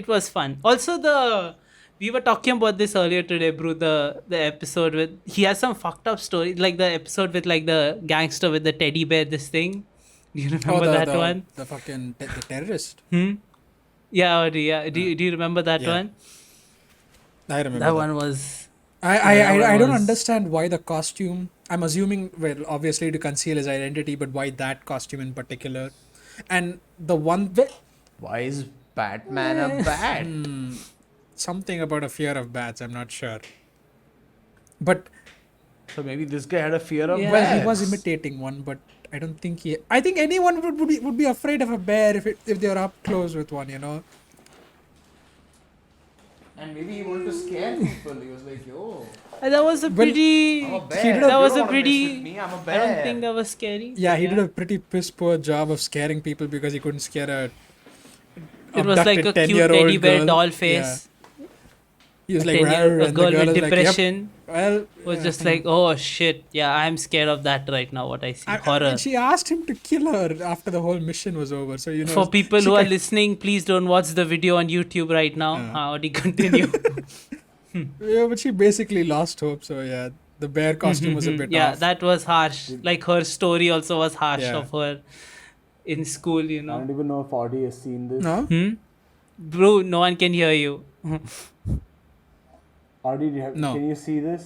it was fun. Also, we were talking about this earlier today, bro. The episode with he has some fucked up story, like the episode with like the gangster with the teddy bear. This thing, do you Oh, remember that one? the fucking the terrorist. Hmm. Yeah, Audi, yeah. Do you remember that Yeah, one? I remember That that. one was. I, I, Yeah, that one I don't was. understand why the costume. I'm assuming, well, obviously to conceal his identity, but why that costume in particular? And the one Why is Batman a bat? something about a fear of bats. I'm not sure, but So maybe this guy had a fear of Yeah. well, he was bats. imitating one, but I don't think he. I think anyone would be afraid of a bear if they're up close with one. You know. And maybe he wanted to scare people. He was like, yo, That was a Well, pretty. I'm a bear. He did You That was don't a wanna mess pretty. with me, I'm a I bear. don't think that was scary. Yeah, he but did a pretty piss poor job of scaring people because he couldn't scare a It was like a abducted cute 10-year-old teddy bear girl. doll Yeah. face. He was A like, 10-year "Rawr," a and girl the girl with was like, "Yep, depression well, was yeah, just like, oh shit, yeah, I'm scared of that right now. What I see, horror. and she asked him to kill her after the whole mission was over. So you know, For people she who are kind- listening, please don't watch the video on YouTube right now. How do you continue? yeah, but she basically lost hope. So yeah, the bear costume was a bit Yeah, off. that was harsh. Like her story also was harsh Yeah. of her in school, I don't even know if Audi has seen this. No, Bro, no one can hear you. Audi, No. can you see this?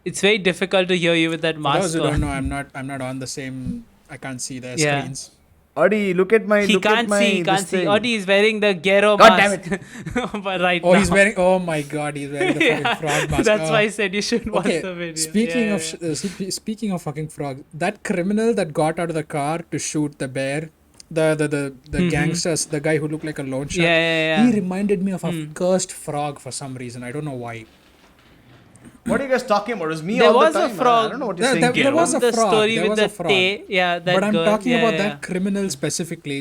It's very difficult to hear you with that for mask those who on. don't know, I'm not on the same. I can't see their Yeah. screens. Audi, look at my. He look can't at my, see, he can't this see. thing. Audi is wearing the Gero God damn mask. But right Oh, now. he's wearing. Oh my God, he's wearing the fucking frog mask. That's Oh. why I said you should watch Okay, the video. speaking Yeah, of speaking of fucking frog, that criminal that got out of the car to shoot the bear, the gangsters, the guy who looked like a loan shark, Yeah. he reminded me of a cursed frog for some reason. I don't know why. What are you guys talking about? It was me There all was the a time. man. frog. I don't know what you're There- saying. there Kiro. was a the frog, story there with was the a frog. that But I'm girl. talking about yeah. that criminal specifically.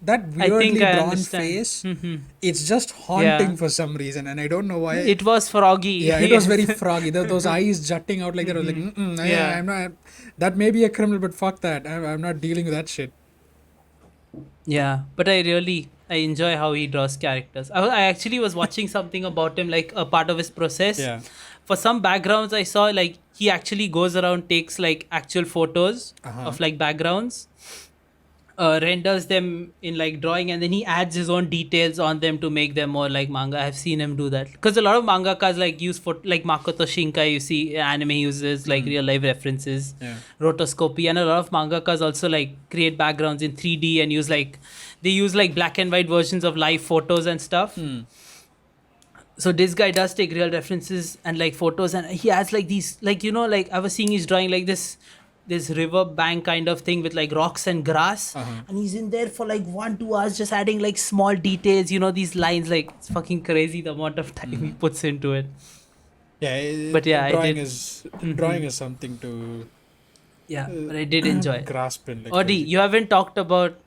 That I weirdly think I drawn understand. face, Mhm. it's just haunting Yeah. for some reason, and I don't know why. It was froggy. Yeah, it was very froggy. Those eyes jutting out like that. I was like, Yeah. yeah, I'm not. That may be a criminal, but fuck that. I'm not dealing with that shit. Yeah, but I enjoy how he draws characters. I actually was watching something about him, like a part of his process. Yeah. For some backgrounds, I saw like he actually goes around, takes like actual photos of like backgrounds, renders them in like drawing, and then he adds his own details on them to make them more like manga. I've seen him do that because a lot of mangakas like use like Makoto Shinkai. You see, anime uses like real life references, Yeah. rotoscopy, and a lot of mangakas also like create backgrounds in 3D and use like they use like black and white versions of live photos and stuff. So this guy does take real references and like photos, and he has like these like like I was seeing he's drawing like this river bank kind of thing with like rocks and grass, and he's in there for like 1-2 hours just adding like small details, these lines. Like it's fucking crazy the amount of time he puts into it. Yeah. But yeah, I drawing did- is something to Yeah, but I did enjoy it. grasp in. Like Odi, crazy. you haven't talked about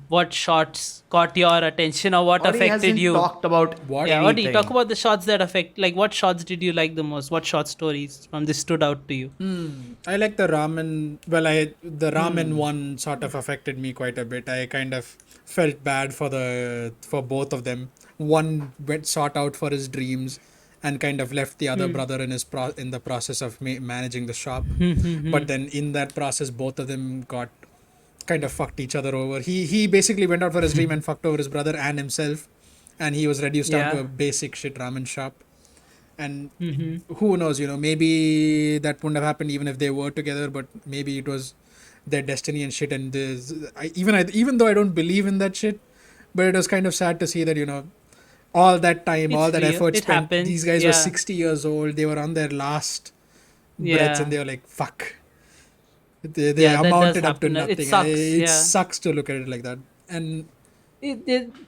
what shots caught your attention or what Audi affected hasn't you. talked about What? Yeah, anything. Odi, talk about the shots that affect. Like, what shots did you like the most? What short stories from this stood out to you? I like the ramen. Well, the ramen one sort of affected me quite a bit. I kind of felt bad for both of them. One went sought out for his dreams, and kind of left the other brother in in the process of managing the shop. But then in that process, both of them got kind of fucked each other over. He basically went out for his dream and fucked over his brother and himself, and he was reduced down to Yeah. a basic shit ramen shop. And who knows, maybe that wouldn't have happened even if they were together, but maybe it was their destiny and shit. And even though I don't believe in that shit, but it was kind of sad to see that, all that time, It's all that real. effort It spent, happens. these guys were Yeah. 60 years old, they were on their last breaths, Yeah. and they were like, fuck. They Yeah, that does amounted up to happen. It nothing. sucks, It yeah. sucks to look at it like that. And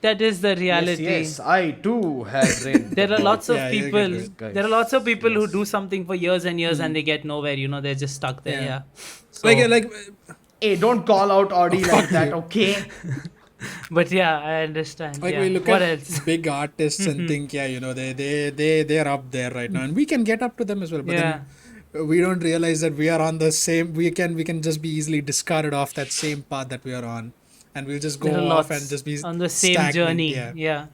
That is the reality. Yes, I too have read. There are about lots of Yeah, you people. get it. There are lots of people who Yes. do something for years and years and they get nowhere. They're just stuck there. Yeah. Yeah. So, like Hey, don't call out Audi like that, okay? but yeah, I understand. Like yeah. we look What at else? big artists and think, they're up there right now, and we can get up to them as well. But Yeah. then we don't realize that we are on the same. We can just be easily discarded off that same path that we are on, and we'll just go There are off lots and just be on the same stagnant, journey. Yeah. Yeah.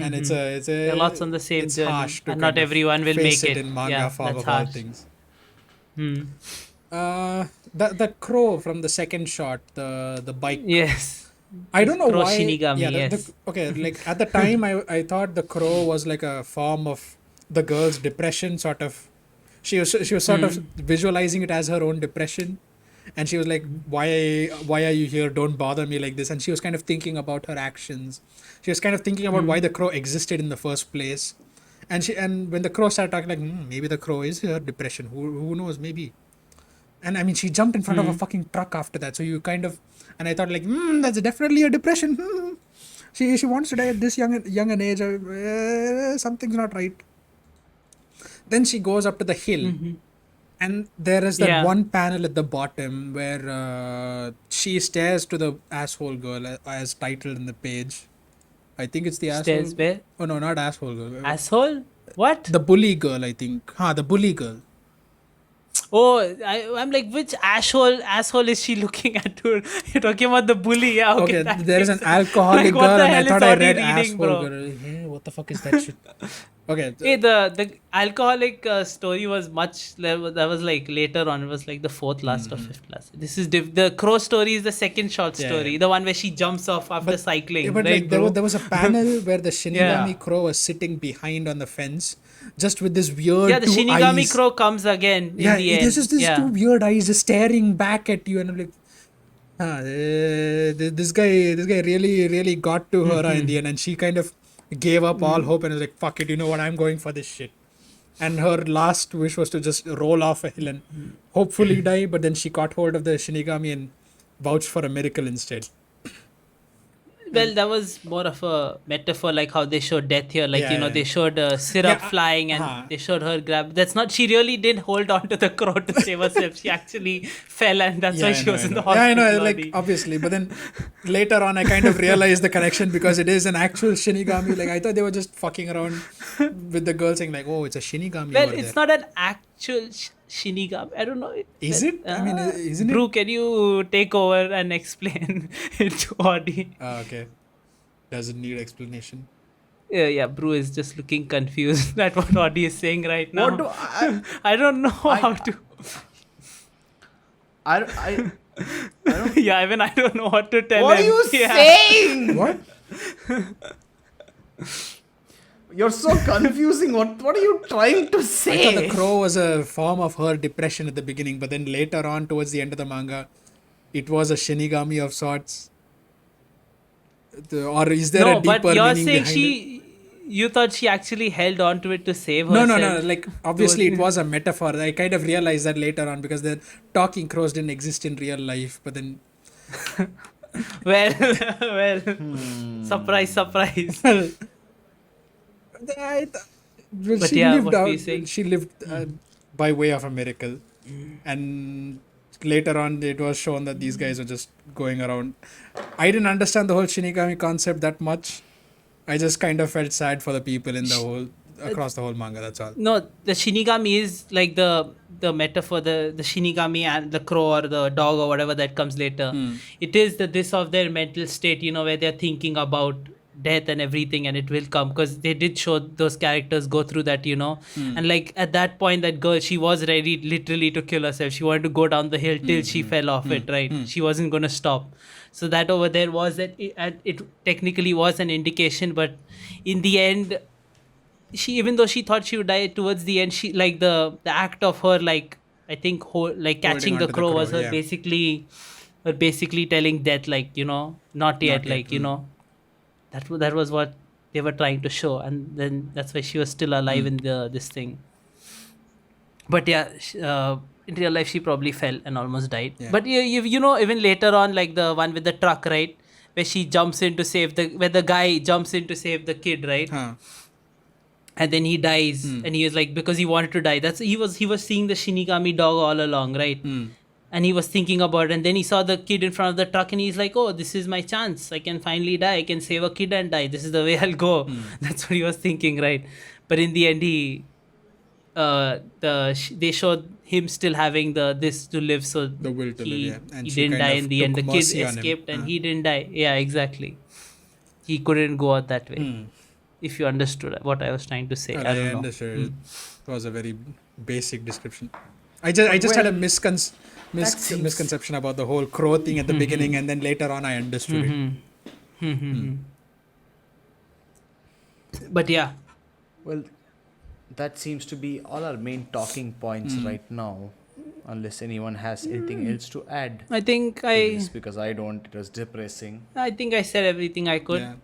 And it's a There are lots on the same it's journey, harsh to and kind not of everyone will face make it it. in manga Yeah, form that's of all harsh. things. Hmm. The crow from the second shot, the bike. Yes. I don't know Crow why. Shinigami, Yeah, yes. okay. Like at the time, I thought the crow was like a form of the girl's depression, sort of. She was sort of visualizing it as her own depression, and she was like, why are you here? Don't bother me like this. And she was kind of thinking about her actions. She was kind of thinking about why the crow existed in the first place. And when the crow started talking, like, maybe the crow is her depression. Who knows? Maybe. And I mean, she jumped in front of a fucking truck after that. So you kind of, and I thought like, that's definitely a depression. She wants to die at this young an age. Something's not right. Then she goes up to the hill, and there is that Yeah. one panel at the bottom where she stares to the asshole girl as titled in the page. I think it's the asshole. Stairs where? Oh no, not asshole girl. Asshole? What? The bully girl, I think. The bully girl. Oh, I'm like, which asshole is she looking at? You're talking about the bully, yeah? Okay, Okay, that there is makes an sense. alcoholic Like, what girl, the and I hell is thought I Audi read reading, asshole bro? girl. Hey, what the fuck is that shit? Okay. Hey, the alcoholic story was that was like later on. It was like the fourth last or fifth last. This is the crow story is the second short Yeah, story, yeah. the one where she jumps off after But- cycling. Yeah, but right, like bro? there was a panel where the Shinigami Yeah. crow was sitting behind on the fence, just with this weird Yeah, the two Shinigami eyes. crow comes again Yeah, in the end. there's just these Yeah. two weird eyes just staring back at you, and I'm like, this guy really got to her in the end, and she kind of gave up all hope and was like, fuck it, you know what, I'm going for this shit. And her last wish was to just roll off a hill and hopefully die, but then she caught hold of the Shinigami and vouched for a miracle instead. Well, that was more of a metaphor, like how they showed death here. Like, Yeah, you know, yeah. they showed syrup Yeah, flying and uh-huh. they showed her grab. That's not, she really didn't hold on to the crow to save herself. She actually fell, and that's why I she know, was I in the know. Yeah, I hospital. know, like obviously, but then later on, I kind of realized the connection because it is an actual Shinigami. Like I thought they were just fucking around with the girl saying like, "Oh, it's a Shinigami." Well, over it's there. not an actual Shinigami. I don't know. Is it? I mean, isn't it? Brew, can you take over and explain it to Audi? Okay. Doesn't need explanation. Yeah, Brew is just looking confused at what Audi is saying right now. What do I? I don't know how to. I don't. Yeah, even I don't know what to tell What are him. you Yeah. saying? What? You're so confusing. What are you trying to I say? thought the crow was a form of her depression at the beginning, but then later on, towards the end of the manga, it was a Shinigami of sorts. Or is there No, a deeper but you're meaning saying behind it? you thought she actually held on to it to save No, herself. no. Like obviously, it was a metaphor. I kind of realized that later on because the talking crows didn't exist in real life. But then, Well, well, surprise, surprise. well, I th- well, But she yeah, lived what were out. you saying? She lived by way of a miracle, and later on, it was shown that these guys were just going around. I didn't understand the whole Shinigami concept that much. I just kind of felt sad for the people in the whole across the whole manga. That's all. No, the Shinigami is like the metaphor, the Shinigami and the crow or the dog or whatever that comes later. It is the this of their mental state, you know, where they're thinking about death and everything, and it will come because they did show those characters go through that, you know. And like at that point, that girl, she was ready literally to kill herself. She wanted to go down the hill till she fell off it, right? She wasn't going to stop. So that over there was that it technically was an indication, but in the end, she, even though she thought she would die towards the end, she like the act of her, like I think like catching onto the the crow was crow, her yeah. basically telling death, like, you know, not yet, yet, like, you know, that was what they were trying to show, and then that's why she was still alive in this thing. But yeah, in real life she probably fell and almost died. Yeah. But you know, even later on, like the one with the truck, right, where she jumps in to save where the guy jumps in to save the kid, right, and then he dies, and he was like, because he wanted to die, that's he was seeing the Shinigami dog all along, right, and he was thinking about it, and then he saw the kid in front of the truck, and he's like, oh, this is my chance, I can finally die, I can save a kid and die, this is the way I'll go. That's what he was thinking, right? But in the end, he they showed him still having this to live, so The will to he, live, yeah. And he she didn't kind die of in the end. took The kid mercy on him. escaped and he didn't die. Yeah, exactly. He couldn't go out that way. If you understood what I was trying to say. Well, I don't know. understood. It was a very basic description. I just had a misconception about the whole crow thing at the beginning, and then later on I understood it. But yeah, Well, that seems to be all our main talking points right now. Unless anyone has anything else to add I think to this, because I don't. It was depressing. I think I said everything I could. Yeah.